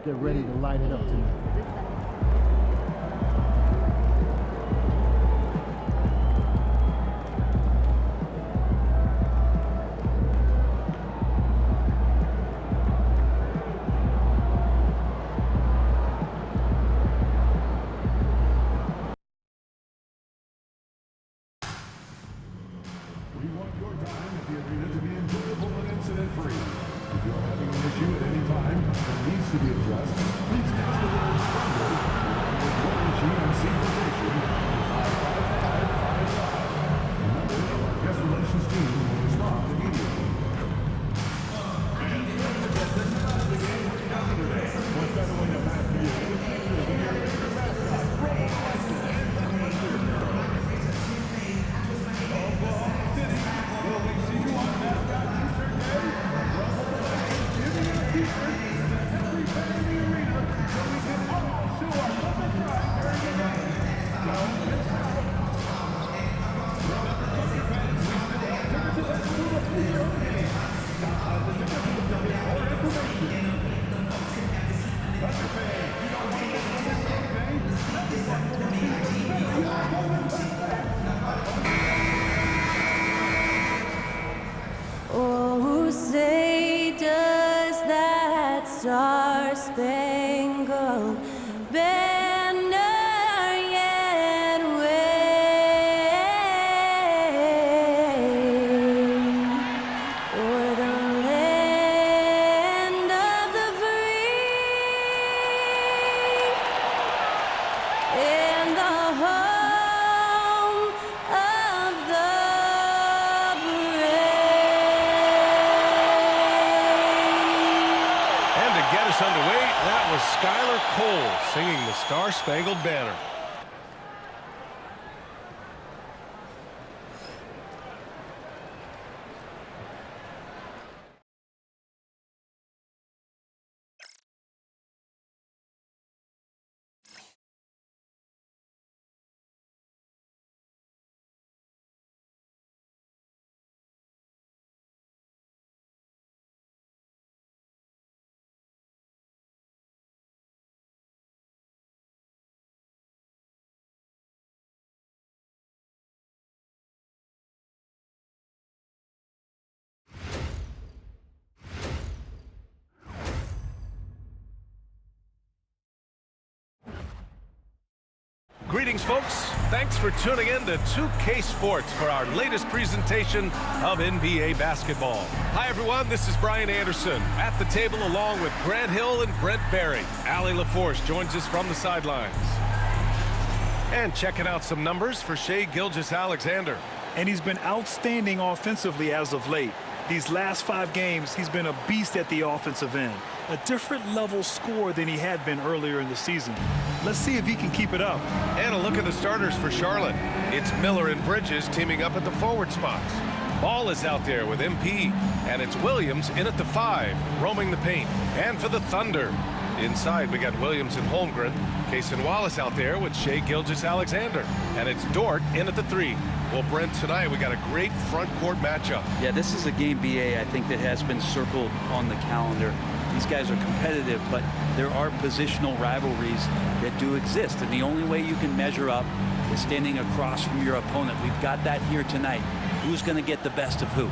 get ready to light it up tonight. We want your time at the arena to be enjoyable and incident-free. If you're having an issue at any time that needs to be addressed, please text the word "thunder" with your issue and seat location to 55555. A member of our guest relations team will respond immediately. The game we're counting today. What's better way to back you than to hear your mascot, Robo Weston, and will we see you on mascot t-shirt day? Rumble is giving out t-shirts to every fan in the arena so we can all show our love and pride during the game. Now, it's out. Remember, Thunder fans, we still have tickets available to see your game. Outside the ticket booth to get more information. Thunder fans, you don't want to miss the game, everyone will see you better. Oh, say does that star-spangled banner yet wave o'er the land of the free and the home of the Get us underway. That was Skylar Cole singing the Star-Spangled Banner. Greetings, folks. Thanks for tuning in to 2K Sports for our latest presentation of NBA basketball. Hi, everyone. This is Brian Anderson at the table along with Grant Hill and Brent Barry. Allie LaForce joins us from the sidelines. And checking out some numbers for Shai Gilgeous-Alexander. And he's been outstanding offensively as of late. These last 5 games, he's been a beast at the offensive end. A different level scorer than he had been earlier in the season. Let's see if he can keep it up. And a look at the starters for Charlotte. It's Miller and Bridges teaming up at the forward spots. Ball is out there with MP, and it's Williams in at the 5, roaming the paint. And for the Thunder, inside we got Williams and Holmgren. Cason Wallace out there with Shai Gilgeous-Alexander. And it's Dort in at the 3. Well, Brent, tonight we got a great front court matchup. Yeah, this is a game, BA, I think that has been circled on the calendar. These guys are competitive, but there are positional rivalries that do exist. And the only way you can measure up is standing across from your opponent. We've got that here tonight. Who's going to get the best of who?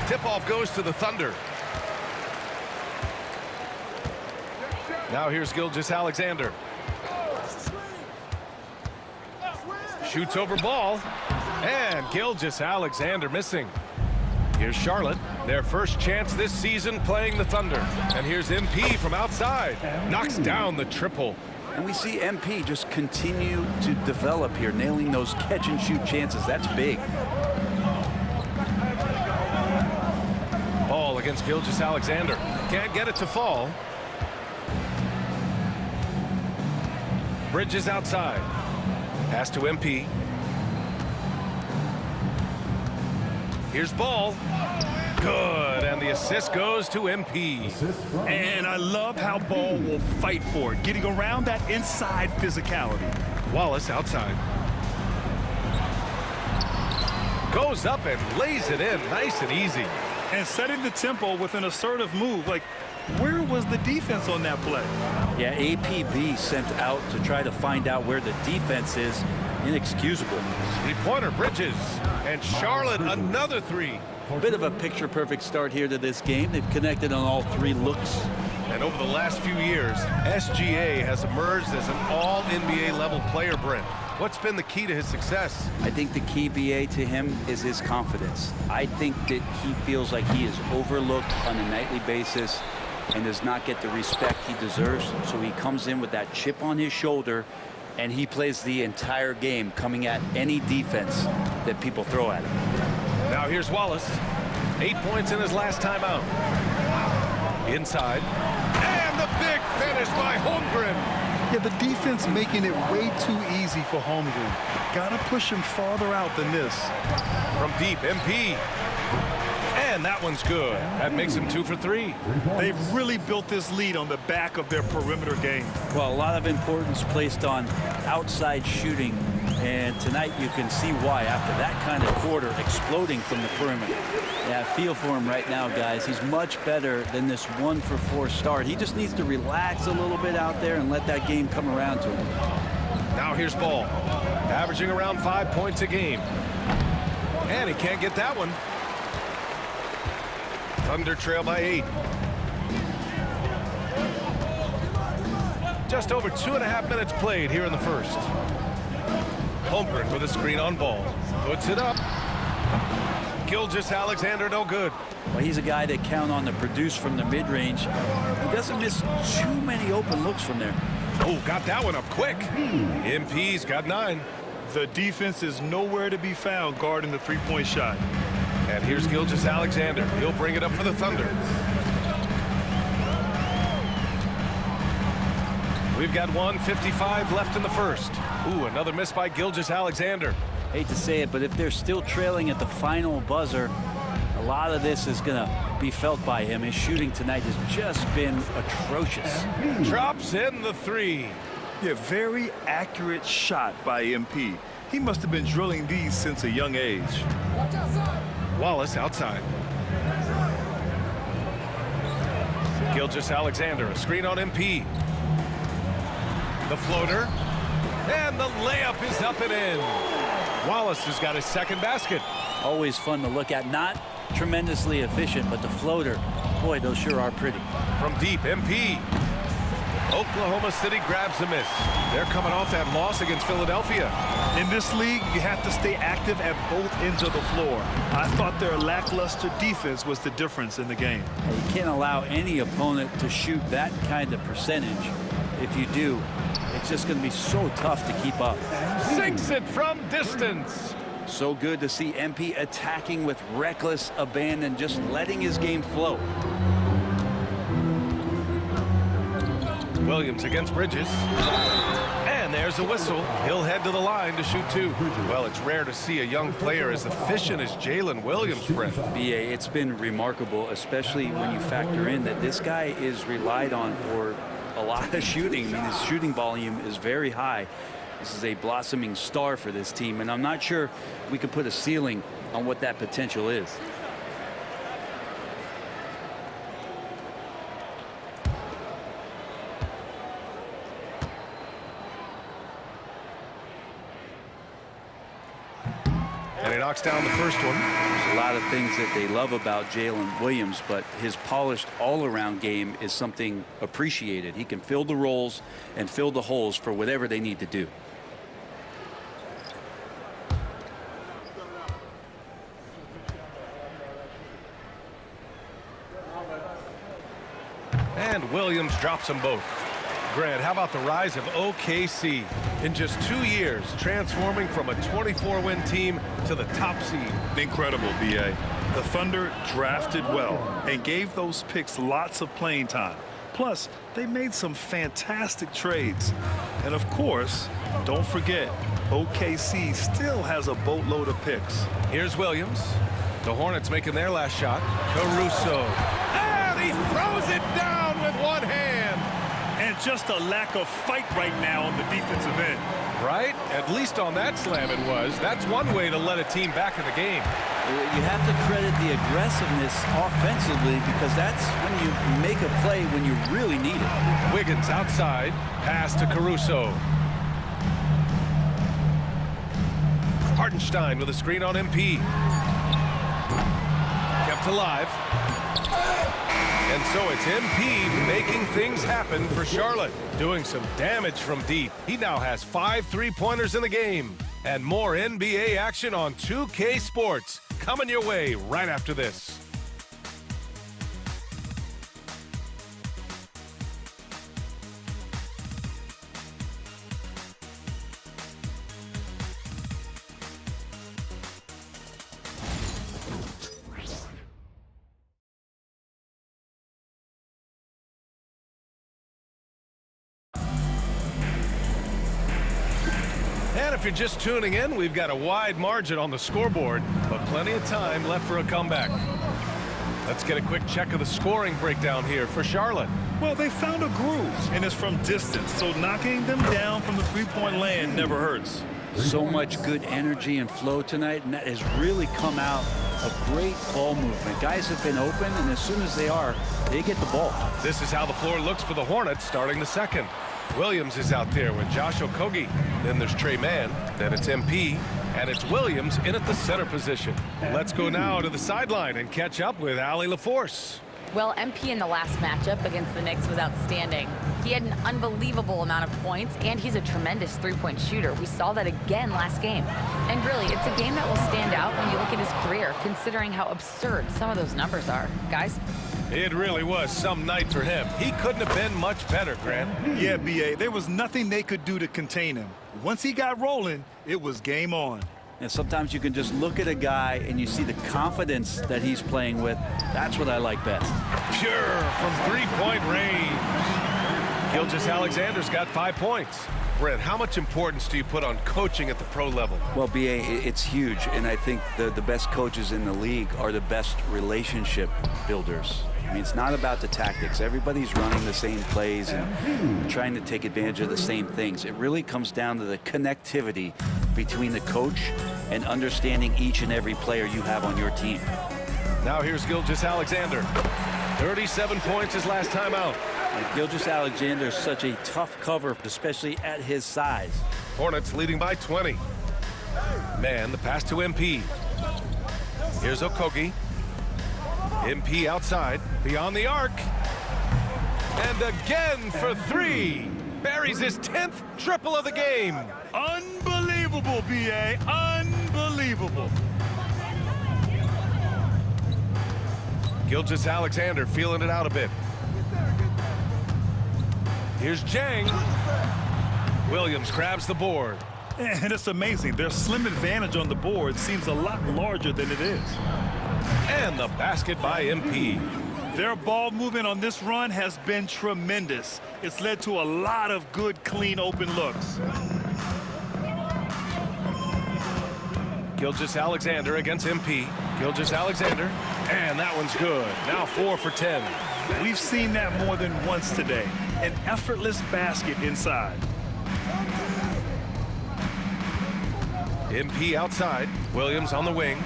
Tip-off goes to the Thunder. Now here's Gilgeous-Alexander. Shoots over ball. And Gilgeous-Alexander missing. Here's Charlotte, their first chance this season playing the Thunder. And here's MP from outside. Knocks down the triple. And we see MP just continue to develop here, nailing those catch-and-shoot chances. That's big. Ball against Gilgeous-Alexander. Can't get it to fall. Bridges outside. Pass to MP. Here's Ball. Good, and the assist goes to MP. And I love how Ball will fight for it, getting around that inside physicality. Wallace outside. Goes up and lays it in, nice and easy. And setting the tempo with an assertive move. Like, where was the defense on that play? Yeah, APB sent out to try to find out where the defense is. Inexcusable. Three-pointer, Bridges. And Charlotte, another three. A bit of a picture-perfect start here to this game. They've connected on all three looks. And over the last few years, SGA has emerged as an all-NBA level player, Brent. What's been the key to his success? I think the key, BA, to him is his confidence. I think that he feels like he is overlooked on a nightly basis and does not get the respect he deserves. So he comes in with that chip on his shoulder, and he plays the entire game coming at any defense that people throw at him. Now here's Wallace. 8 points in his last time out. Inside. And the big finish by Holmgren. Yeah, the defense making it way too easy for Holmgren. Gotta push him farther out than this. From deep, MP. And that one's good. That makes him 2 for 3. They've really built this lead on the back of their perimeter game. Well, a lot of importance placed on outside shooting, and tonight you can see why after that kind of quarter exploding from the perimeter. Yeah, I feel for him right now, guys. He's much better than this 1 for 4 start. He just needs to relax a little bit out there and let that game come around to him. Now here's Ball, averaging around 5 points a game. And he can't get that one. Thunder trail by 8. Just over 2.5 minutes played here in the first. Holmgren with a screen on Ball. Puts it up. Gilgeous-Alexander no good. Well, he's a guy that count on to produce from the mid-range. He doesn't miss too many open looks from there. Oh, got that one up quick. MP's got 9. The defense is nowhere to be found guarding the three-point shot. And here's Gilgeous-Alexander. He'll bring it up for the Thunder. We've got 1:55 left in the first. Ooh, another miss by Gilgeous-Alexander. Hate to say it, but if they're still trailing at the final buzzer, a lot of this is going to be felt by him. His shooting tonight has just been atrocious. Drops in the 3. Yeah, very accurate shot by MP. He must have been drilling these since a young age. Wallace outside. Gilgeous-Alexander, a screen on MP. The floater. And the layup is up and in. Wallace has got his second basket. Always fun to look at. Not tremendously efficient, but the floater, boy, those sure are pretty. From deep, MP. Oklahoma City grabs the miss. They're coming off that loss against Philadelphia. In this league, you have to stay active at both ends of the floor. I thought their lackluster defense was the difference in the game. You can't allow any opponent to shoot that kind of percentage. If you do, it's just going to be so tough to keep up. Sinks it from distance. So good to see MP attacking with reckless abandon, just letting his game flow. Williams against Bridges. And there's a whistle. He'll head to the line to shoot 2. Well, it's rare to see a young player as efficient as Jalen Williams, Brent. BA, it's been remarkable, especially when you factor in that this guy is relied on for a lot of shooting. I mean, his shooting volume is very high. This is a blossoming star for this team, and I'm not sure we can put a ceiling on what that potential is. And he knocks down the first one. There's a lot of things that they love about Jalen Williams, but his polished all-around game is something appreciated. He can fill the roles and fill the holes for whatever they need to do. And Williams drops them both. Grant, how about the rise of OKC? In just 2 years, transforming from a 24-win team to the top seed. Incredible, BA. The Thunder drafted well and gave those picks lots of playing time. Plus, they made some fantastic trades. And of course, don't forget, OKC still has a boatload of picks. Here's Williams. The Hornets making their last shot. Caruso. And he throws it down with one hand. And just a lack of fight right now on the defensive end. Right? At least on that slam it was. That's one way to let a team back in the game. You have to credit the aggressiveness offensively because that's when you make a play when you really need it. Wiggins outside, pass to Caruso. Hartenstein with a screen on MP. Kept alive. And so it's MP making things happen for Charlotte, doing some damage from deep. He now has 5 3-pointers in the game. And more NBA action on 2K Sports coming your way right after this. And if you're just tuning in, we've got a wide margin on the scoreboard, but plenty of time left for a comeback. Let's get a quick check of the scoring breakdown here for Charlotte. Well, they found a groove, and it's from distance, so knocking them down from the three-point land never hurts. So much good energy and flow tonight, and that has really come out of great ball movement. Guys have been open, and as soon as they are, they get the ball. This is how the floor looks for the Hornets starting the second. Williams is out there with Josh Okogie. Then there's Trey Mann. Then it's MP. And it's Williams in at the center position. Let's go now to the sideline and catch up with Allie LaForce. Well, MP in the last matchup against the Knicks was outstanding. He had an unbelievable amount of points, and he's a tremendous three-point shooter. We saw that again last game. And really, it's a game that will stand out when you look at his career, considering how absurd some of those numbers are. Guys? It really was some night for him. He couldn't have been much better, Grant. Yeah, B.A., there was nothing they could do to contain him. Once he got rolling, it was game on. And sometimes you can just look at a guy and you see the confidence that he's playing with. That's what I like best. Pure from three-point range. Gilgeous-Alexander's got 5 points. Brent, how much importance do you put on coaching at the pro level? Well, B.A., it's huge, and I think the best coaches in the league are the best relationship builders. I mean, it's not about the tactics. Everybody's running the same plays and trying to take advantage of the same things. It really comes down to the connectivity between the coach and understanding each and every player you have on your team. Now here's Gilgeous-Alexander. 37 points his last time out. Gilgeous-Alexander is such a tough cover, especially at his size. Hornets leading by 20. Man, the pass to MP. Here's Okogie. MP outside, beyond the arc. And again for 3. Buries his 10th triple of the game. Unbelievable, B.A., unbelievable. Gilgeous-Alexander feeling it out a bit. Here's Jang. Williams grabs the board. And it's amazing. Their slim advantage on the board seems a lot larger than it is. And the basket by MP. Their ball movement on this run has been tremendous. It's led to a lot of good, clean, open looks. Gilgeous-Alexander against MP. Gilgeous-Alexander, and that one's good. Now 4 for 10. We've seen that more than once today. An effortless basket inside. MP outside. Williams on the wing.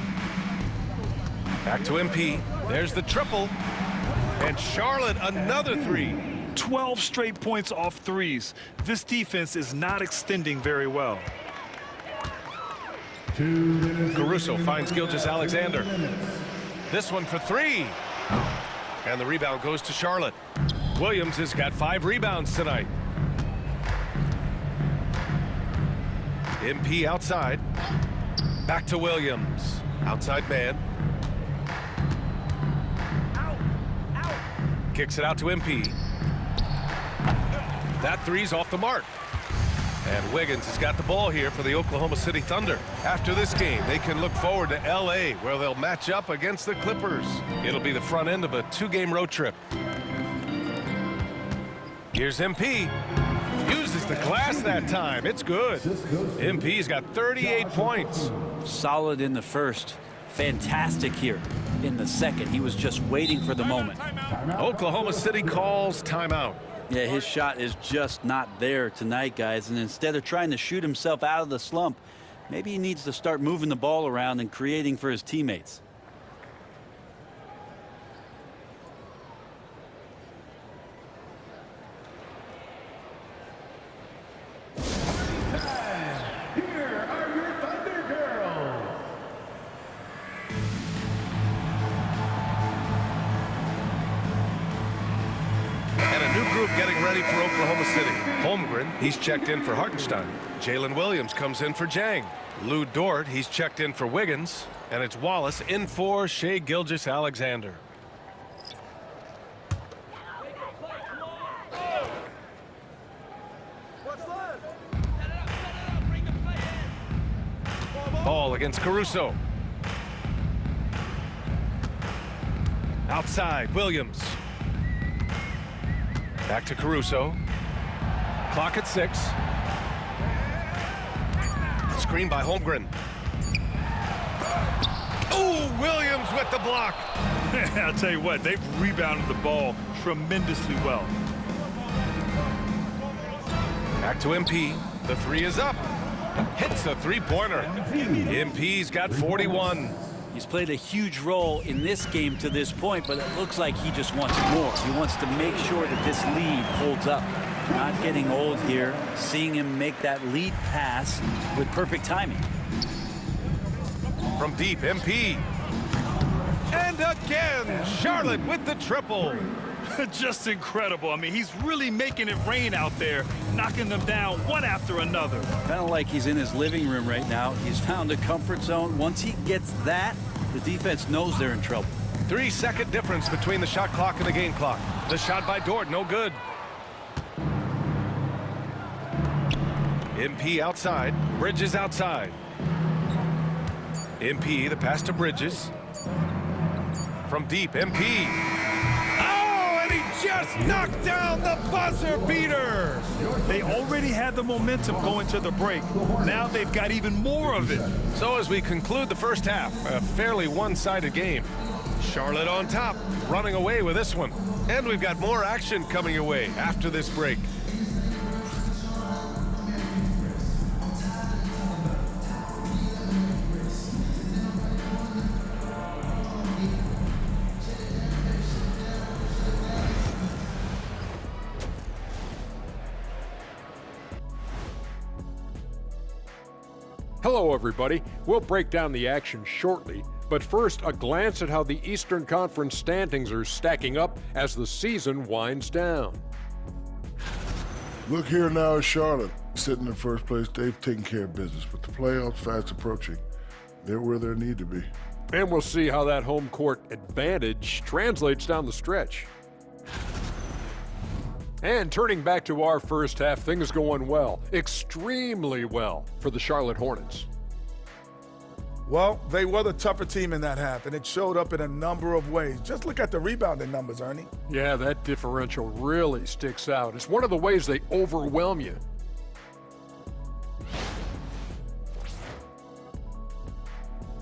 Back to MP. There's the triple. And Charlotte another 3. 12 straight points off threes. This defense is not extending very well. Caruso finds Gilgeous-Alexander. This one for 3. And the rebound goes to Charlotte. Williams has got 5 rebounds tonight. MP outside. Back to Williams. Outside man. Kicks it out to MP. That 3's off the mark. And Wiggins has got the ball here for the Oklahoma City Thunder. After this game, they can look forward to L.A., where they'll match up against the Clippers. It'll be the front end of a 2-game road trip. Here's MP. Uses the glass that time. It's good. MP's got 38 points. Solid in the first. Fantastic here in the second. He was just waiting for the moment. Oklahoma City calls timeout. Yeah, his shot is just not there tonight, guys. And instead of trying to shoot himself out of the slump, Maybe he needs to start moving the ball around and creating for his teammates. Here are your Thunder Girls. And a new group getting ready for Oklahoma City. Holmgren, he's checked in for Hartenstein. Jalen Williams comes in for Jang. Lou Dort, he's checked in for Wiggins. And it's Wallace in for Shai Gilgeous-Alexander. Ball against Caruso. Outside, Williams. Back to Caruso. Clock at 6. Screen by Holmgren. Ooh, Williams with the block. I'll tell you what, they've rebounded the ball tremendously well. Back to MP. The 3 is up. Hits the three-pointer. MP's got 41. He's played a huge role in this game to this point, but it looks like he just wants more. He wants to make sure that this lead holds up. Not getting old here, seeing him make that lead pass with perfect timing. From deep, MP. And again, Charlotte with the triple. Just incredible. I mean, he's really making it rain out there, knocking them down one after another. Kind of like he's in his living room right now. He's found a comfort zone. Once he gets that, the defense knows they're in trouble. 3-second difference between the shot clock and the game clock. The shot by Dort, no good. MP outside, Bridges outside. MP, the pass to Bridges. From deep, MP. Oh, and he just knocked down the buzzer beater. They already had the momentum going to the break. Now they've got even more of it. So as we conclude the first half, a fairly one-sided game. Charlotte on top, running away with this one. And we've got more action coming your way after this break. Hello, everybody. We'll break down the action shortly, but first, a glance at how the Eastern Conference standings are stacking up as the season winds down. Look here now at Charlotte. Sitting in first place, they've taken care of business, but the playoffs fast approaching. They're where they need to be. And we'll see how that home court advantage translates down the stretch. And turning back to our first half, things going well, extremely well for the Charlotte Hornets. Well, they were the tougher team in that half, and it showed up in a number of ways. Just look at the rebounding numbers, Ernie. Yeah, that differential really sticks out. It's one of the ways they overwhelm you.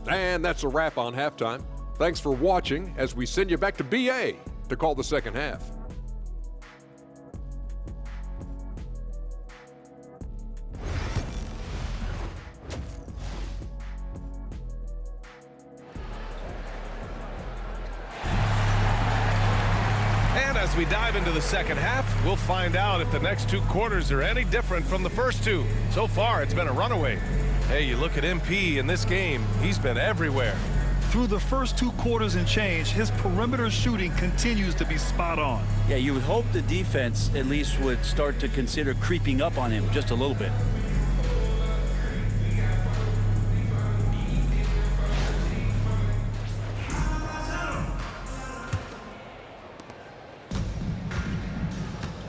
And that's a wrap on halftime. Thanks for watching as we send you back to BA to call the second half. As we dive into the second half, we'll find out if the next 2 quarters are any different from the first 2. So far, it's been a runaway. Hey, you look at MP in this game, he's been everywhere. Through the first 2 quarters and change, his perimeter shooting continues to be spot on. Yeah, you would hope the defense at least would start to consider creeping up on him just a little bit.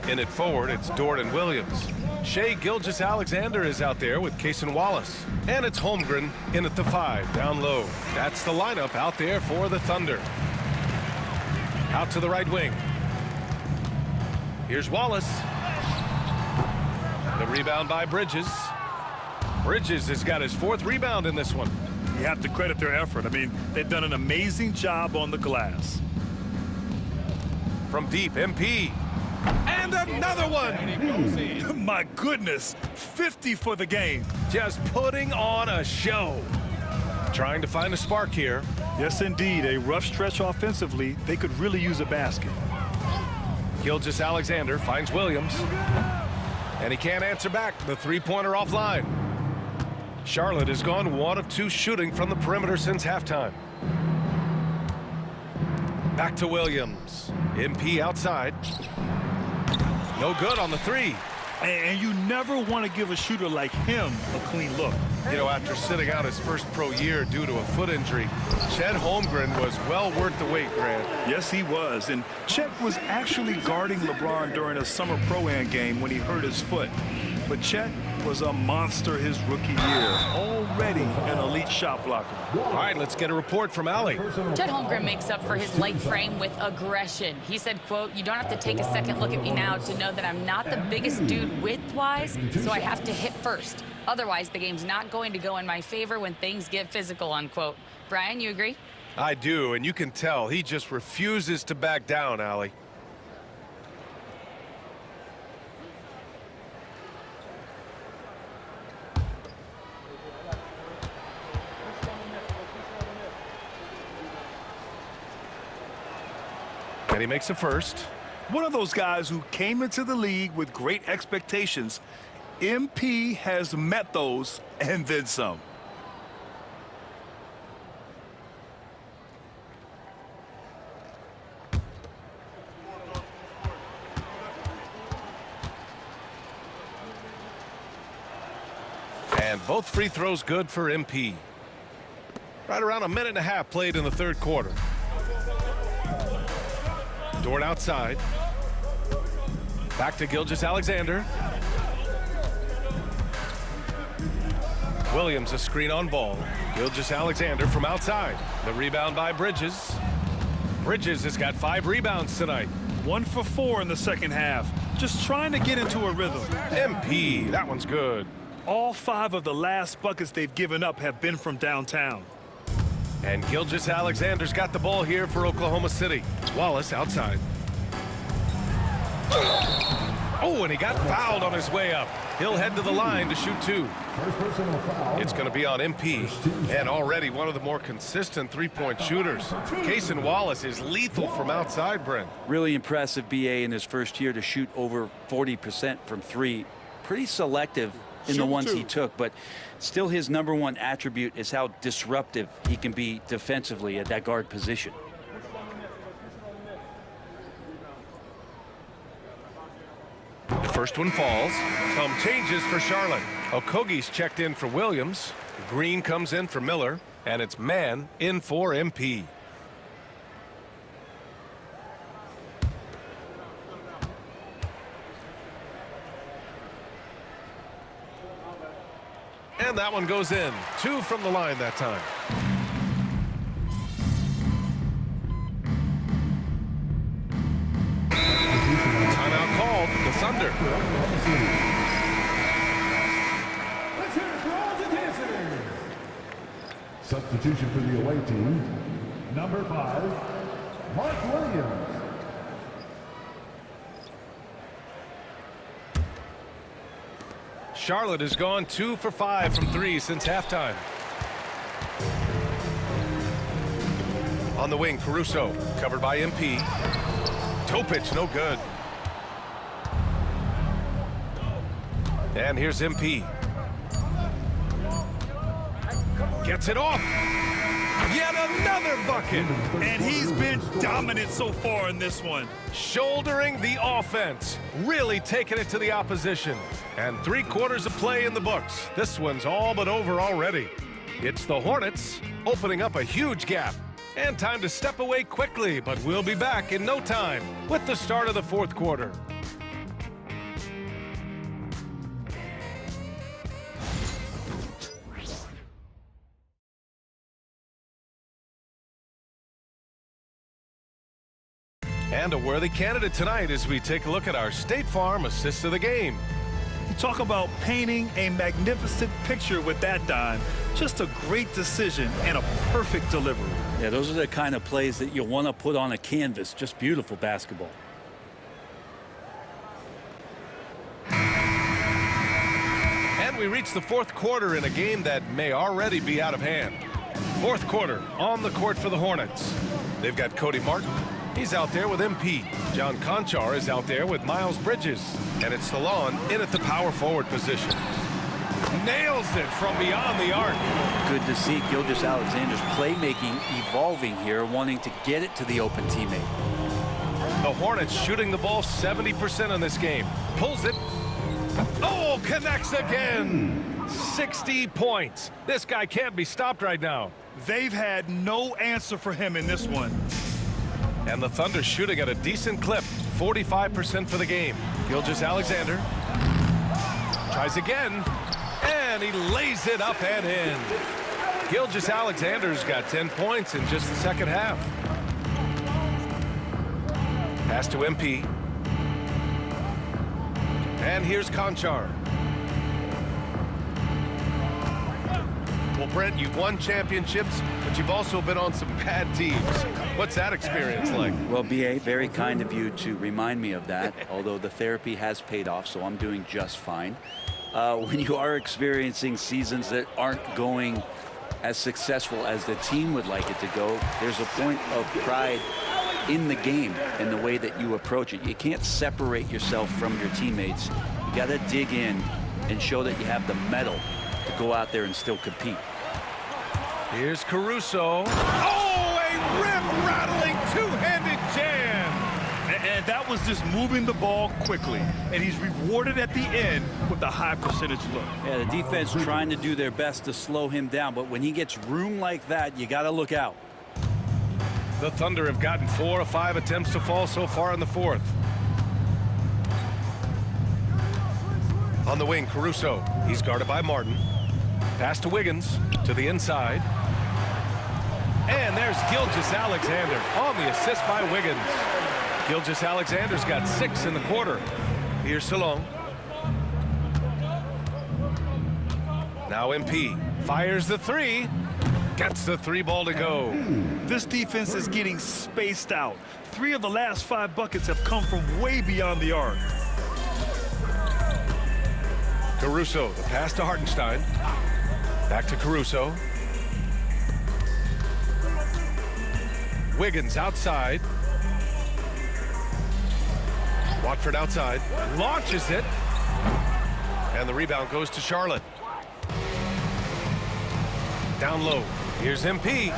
In it forward, it's Dort and Williams. Shai Gilgeous-Alexander is out there with Cason Wallace. And it's Holmgren in at the 5, down low. That's the lineup out there for the Thunder. Out to the right wing. Here's Wallace. The rebound by Bridges. Bridges has got his 4th rebound in this one. You have to credit their effort. I mean, they've done an amazing job on the glass. From deep, MP. And another one. My goodness, 50 for the game. Just putting on a show. Trying to find a spark here. Yes, indeed, a rough stretch offensively. They could really use a basket. Gilgeous-Alexander finds Williams. And he can't answer back. The three-pointer offline. Charlotte has gone 1 of 2 shooting from the perimeter since halftime. Back to Williams. MP outside. No good on the three. And you never want to give a shooter like him a clean look. You know, after sitting out his first pro year due to a foot injury, Chet Holmgren was well worth the wait, Grant. Yes, he was. And Chet was actually guarding LeBron during a summer pro-am game when he hurt his foot. But Chet was a monster his rookie year, already an elite shot blocker. All right, let's get a report from Allie. Chet Holmgren makes up for his light frame with aggression. He said, quote, "You don't have to take a second look at me now to know that I'm not the biggest dude width-wise, so I have to hit first. Otherwise, the game's not going to go in my favor when things get physical," unquote. Brian, you agree? I do, and you can tell he just refuses to back down, Allie. And he makes a first. One of those guys who came into the league with great expectations. MP has met those and then some. And both free throws good for MP. Right around 1.5 minutes played in the third quarter. Dort outside. Back to Gilgeous-Alexander. Williams a screen on ball. Gilgeous-Alexander from outside. The rebound by Bridges. Bridges has got 5 rebounds tonight. 1 for 4 in the second half. Just trying to get into a rhythm. MP, that one's good. All 5 of the last buckets they've given up have been from downtown. And Gilgeous-Alexander's got the ball here for Oklahoma City. Wallace outside. Oh, and he got fouled on his way up. He'll head to the line to shoot 2. It's going to be on MP, and already one of the more consistent three-point shooters. Cason Wallace is lethal from outside, Brent. Really impressive BA in his first year to shoot over 40% from 3. Pretty selective in the ones he took, but still his #1 attribute is how disruptive he can be defensively at that guard position. The first one falls. Some changes for Charlotte. Okogie's checked in for Williams. Green comes in for Miller, and it's Mann in for MP. And that one goes in. 2 from the line that time. Timeout called. The Thunder. Let's hear it for all the dancers. Substitution for the away team. Number 5, Mark Williams. Charlotte has gone 2 for 5 from 3 since halftime. On the wing, Caruso, covered by MP. Toe pitch, no good. And here's MP. Gets it off. Yet another bucket. And he's been dominant so far in this one. Shouldering the offense, really taking it to the opposition. And 3/4 of play in the books. This one's all but over already. It's the Hornets opening up a huge gap. And time to step away quickly, but we'll be back in no time with the start of the fourth quarter. And a worthy candidate tonight as we take a look at our State Farm assist of the game. You talk about painting a magnificent picture with that dime. Just a great decision and a perfect delivery. Yeah, those are the kind of plays that you want to put on a canvas. Just beautiful basketball. we reach the fourth quarter in a game that may already be out of hand. Fourth quarter on the court for the Hornets. They've got Cody Martin. He's out there with MP. John Conchar is out there with Miles Bridges. And it's Salon in at the power forward position. Nails it from beyond the arc. Good to see Gilgeous-Alexander's playmaking evolving here, wanting to get it to the open teammate. The Hornets shooting the ball 70% in this game. Pulls it. Oh, connects again. 60 points. This guy can't be stopped right now. They've had no answer for him in this one. And the Thunder shooting at a decent clip. 45% for the game. Gilgeous-Alexander tries again. And he lays it up and in. Gilgeous-Alexander's got 10 points in just the second half. Pass to MP. And here's Conchar. Well, Brent, you've won championships, but you've also been on some bad teams. What's that experience like? Well, BA, very kind of you to remind me of that, although the therapy has paid off, so I'm doing just fine. When you are experiencing seasons that aren't going as successful as the team would like it to go, there's a point of pride in the game and the way that you approach it. You can't separate yourself from your teammates. You got to dig in and show that you have the mettle to go out there and still compete. Here's Caruso. Oh, a rip-rattling two-handed jam. And that was just moving the ball quickly. And he's rewarded at the end with a high percentage look. Yeah, the defense trying to do their best to slow him down, but when he gets room like that, you got to look out. The Thunder have gotten 4 of 5 attempts to fall so far in the fourth. On the wing, Caruso. He's guarded by Martin. Pass to Wiggins to the inside. And there's Gilgeous-Alexander on the assist by Wiggins. Gilgeous-Alexander's got 6 in the quarter. Here's Salon. Now MP fires the three. Gets the 3-ball to go. This defense is getting spaced out. 3 of the last 5 buckets have come from way beyond the arc. Caruso, the pass to Hartenstein. Back to Caruso. Wiggins outside. Watford outside. Launches it. And the rebound goes to Charlotte. Down low. Here's MP.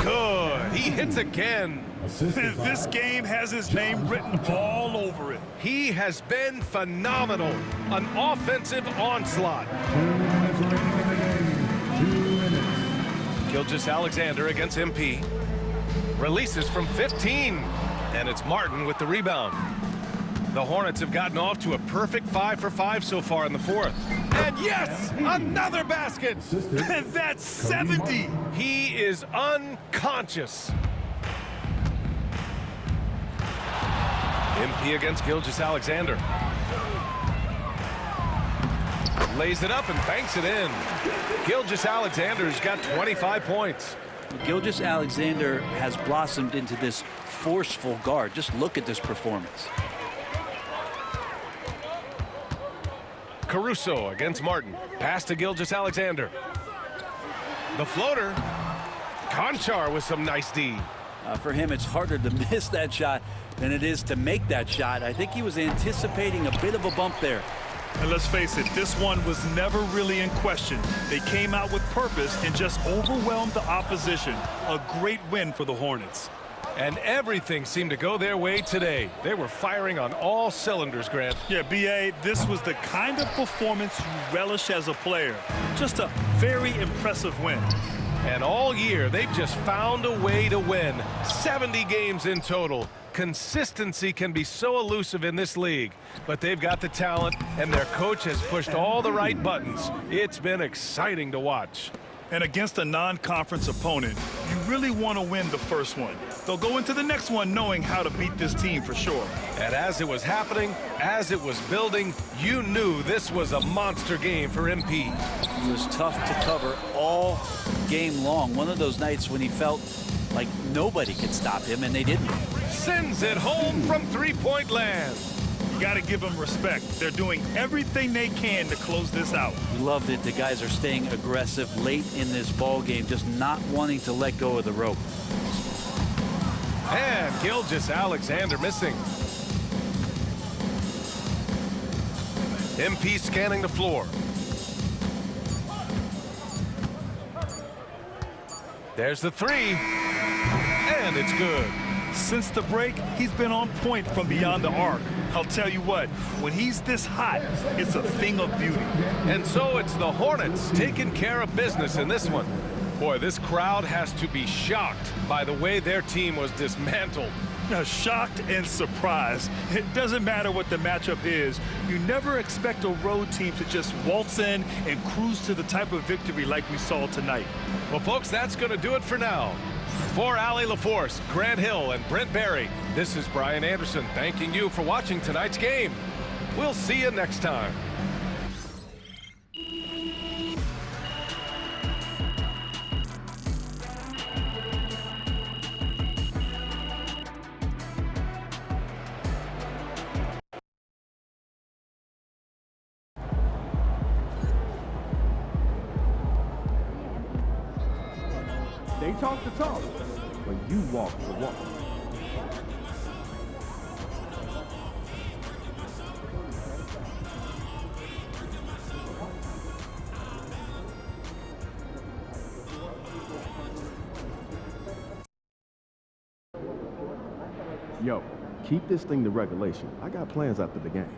Good. He hits again. This game has his name written all over it. He has been phenomenal. An offensive onslaught. 2 minutes. Gilgeous-Alexander against MP. Releases from 15. And it's Martin with the rebound. The Hornets have gotten off to a perfect 5 for 5 so far in the fourth. And yes, another basket. And that's 70. He is unconscious. MP against Gilgeous-Alexander. Lays it up and banks it in. Gilgeous-Alexander's got 25 points. Gilgeous-Alexander has blossomed into this forceful guard. Just look at this performance. Caruso against Martin. Pass to Gilgeous-Alexander. The floater. Conchar with some nice D. For him, it's harder to miss that shot than it is to make that shot. I think he was anticipating a bit of a bump there. And let's face it, this one was never really in question. They came out with purpose and just overwhelmed the opposition. A great win for the Hornets. And everything seemed to go their way today. They were firing on all cylinders, Grant. Yeah, BA, this was the kind of performance you relish as a player. Just a very impressive win. And all year, they've just found a way to win. 70 games in total. Consistency can be so elusive in this league, but they've got the talent, and their coach has pushed all the right buttons. It's been exciting to watch. And against a non-conference opponent, you really want to win the first one. They'll go into the next one knowing how to beat this team for sure. And as it was happening, as it was building, you knew this was a monster game for MP. It was tough to cover all game long. One of those nights when he felt like nobody could stop him, and they didn't. Sends it home from three-point land. got to give them respect. They're doing everything they can to close this out. We loved it. The guys are staying aggressive late in this ball game, just not wanting to let go of the rope. And Gilgeous-Alexander missing. MP scanning the floor. There's the three. And it's good. Since the break, he's been on point from beyond the arc. I'll tell you what, when he's this hot, it's a thing of beauty. And so it's the Hornets taking care of business in this one. Boy, this crowd has to be shocked by the way their team was dismantled. Now, shocked and surprised. It doesn't matter what the matchup is. You never expect a road team to just waltz in and cruise to the type of victory like we saw tonight. Well, folks, that's going to do it for now. For Allie LaForce, Grant Hill, and Brent Barry, this is Brian Anderson thanking you for watching tonight's game. We'll see you next time. They talk the talk, but you walk the walk. Yo, keep this thing to regulation. I got plans after the game.